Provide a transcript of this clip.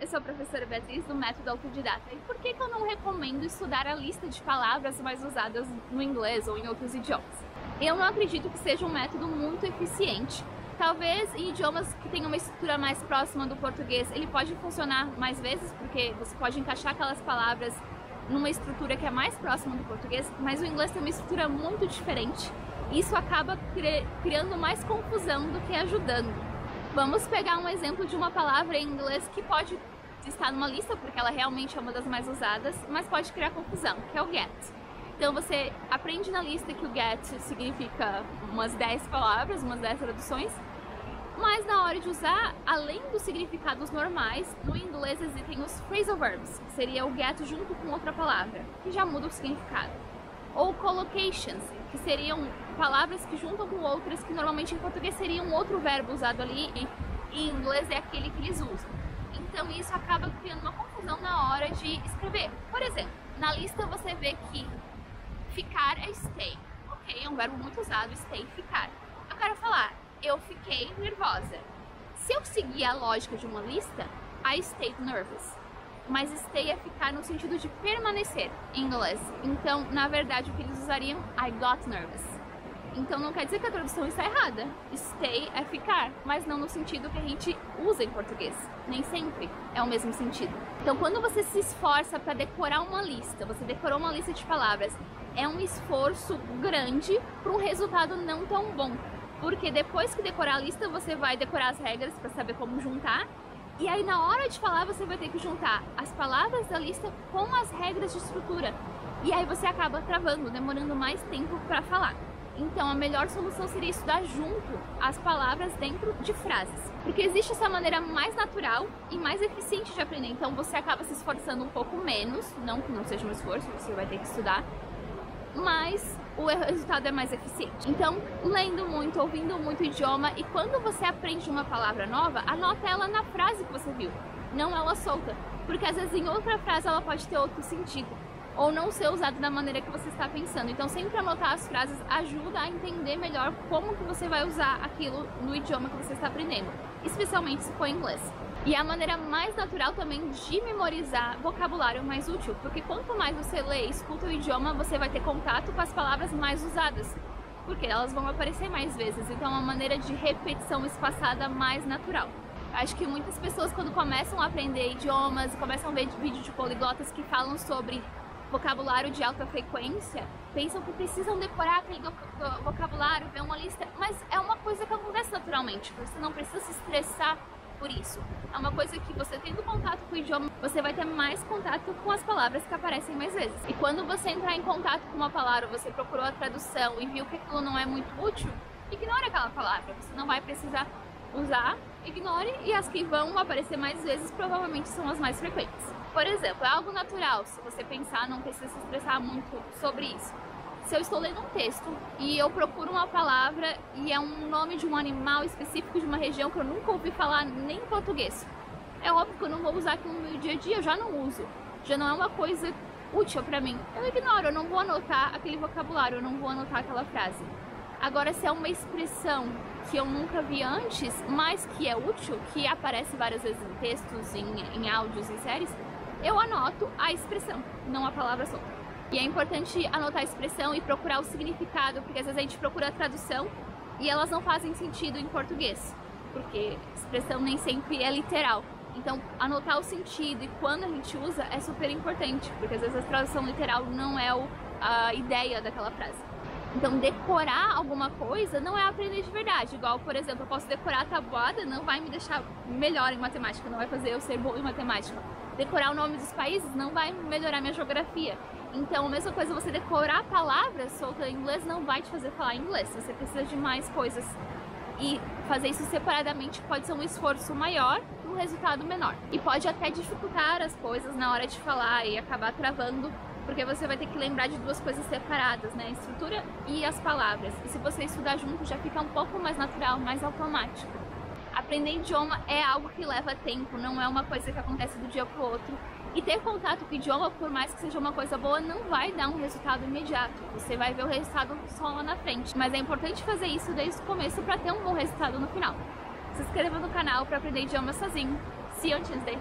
eu sou a professora Beatriz do Método Autodidata. E por que eu não recomendo estudar a lista de palavras mais usadas no inglês ou em outros idiomas? Eu não acredito que seja um método muito eficiente. Talvez em idiomas que tenham uma estrutura mais próxima do português, ele pode funcionar mais vezes, porque você pode encaixar aquelas palavras numa estrutura que é mais próxima do português, mas o inglês tem uma estrutura muito diferente. E isso acaba criando mais confusão do que ajudando. Vamos pegar um exemplo de uma palavra em inglês que pode estar numa lista, porque ela realmente é uma das mais usadas, mas pode criar confusão, que é o get. Então você aprende na lista que o get significa umas 10 palavras, umas 10 traduções, mas na hora de usar, além dos significados normais, no inglês existem os phrasal verbs, que seria o get junto com outra palavra, que já muda o significado. Ou collocations, que seriam palavras que juntam com outras que normalmente em português seria um outro verbo usado ali e em inglês é aquele que eles usam. Então isso acaba criando uma confusão na hora de escrever. Por exemplo, na lista você vê que ficar é stay. Ok, é um verbo muito usado, stay, ficar. Eu quero falar, eu fiquei nervosa. Se eu seguir a lógica de uma lista, I stayed nervous. Mas stay é ficar no sentido de permanecer em inglês. Então, na verdade, o que eles usariam? I got nervous. Então não quer dizer que a tradução está errada. Stay é ficar, mas não no sentido que a gente usa em português. Nem sempre é o mesmo sentido. Então quando você se esforça para decorar uma lista, você decorou uma lista de palavras, é um esforço grande para um resultado não tão bom. Porque depois que decorar a lista, você vai decorar as regras para saber como juntar. E aí na hora de falar você vai ter que juntar as palavras da lista com as regras de estrutura. E aí você acaba travando, demorando mais tempo para falar. Então a melhor solução seria estudar junto as palavras dentro de frases. Porque existe essa maneira mais natural e mais eficiente de aprender. Então você acaba se esforçando um pouco menos, não que não seja um esforço, você vai ter que estudar, mas o resultado é mais eficiente. Então, lendo muito, ouvindo muito o idioma, e quando você aprende uma palavra nova, anota ela na frase que você viu, não ela solta, porque às vezes em outra frase ela pode ter outro sentido, ou não ser usada da maneira que você está pensando. Então sempre anotar as frases ajuda a entender melhor como que você vai usar aquilo no idioma que você está aprendendo, especialmente se for em inglês. E é a maneira mais natural também de memorizar vocabulário mais útil, porque quanto mais você lê e escuta o idioma, você vai ter contato com as palavras mais usadas, porque elas vão aparecer mais vezes, então é uma maneira de repetição espaçada mais natural. Acho que muitas pessoas quando começam a aprender idiomas, começam a ver vídeos de poliglotas que falam sobre vocabulário de alta frequência, pensam que precisam decorar aquele vocabulário, ver uma lista, mas é uma coisa que acontece naturalmente, você não precisa se estressar por isso. É uma coisa que você tendo contato com o idioma, você vai ter mais contato com as palavras que aparecem mais vezes. E quando você entrar em contato com uma palavra, você procurou a tradução e viu que aquilo não é muito útil, ignore aquela palavra, você não vai precisar usar, ignore, e as que vão aparecer mais vezes provavelmente são as mais frequentes. Por exemplo, é algo natural, se você pensar, não precisa se estressar muito sobre isso. Se eu estou lendo um texto e eu procuro uma palavra e é um nome de um animal específico de uma região que eu nunca ouvi falar nem em português, é óbvio que eu não vou usar aquilo no meu dia a dia, eu já não uso, já não é uma coisa útil para mim. Eu ignoro, eu não vou anotar aquele vocabulário, eu não vou anotar aquela frase. Agora, se é uma expressão que eu nunca vi antes, mas que é útil, que aparece várias vezes em textos, em áudios, em séries, eu anoto a expressão, não a palavra solta. E é importante anotar a expressão e procurar o significado, porque às vezes a gente procura a tradução e elas não fazem sentido em português, porque a expressão nem sempre é literal. Então, anotar o sentido e quando a gente usa é super importante, porque às vezes a tradução literal não é a ideia daquela frase. Então, decorar alguma coisa não é aprender de verdade. Igual, por exemplo, eu posso decorar a tabuada, não vai me deixar melhor em matemática, não vai fazer eu ser bom em matemática. Decorar o nome dos países não vai melhorar minha geografia. Então, a mesma coisa, você decorar palavras soltas em inglês não vai te fazer falar inglês. Você precisa de mais coisas. E fazer isso separadamente pode ser um esforço maior e um resultado menor. E pode até dificultar as coisas na hora de falar e acabar travando, porque você vai ter que lembrar de duas coisas separadas, né? A estrutura e as palavras. E se você estudar junto, já fica um pouco mais natural, mais automático. Aprender idioma é algo que leva tempo, não é uma coisa que acontece do dia pro outro. E ter contato com o idioma, por mais que seja uma coisa boa, não vai dar um resultado imediato. Você vai ver o resultado só lá na frente. Mas é importante fazer isso desde o começo para ter um bom resultado no final. Se inscreva no canal para aprender idioma sozinho. See you on Tuesday!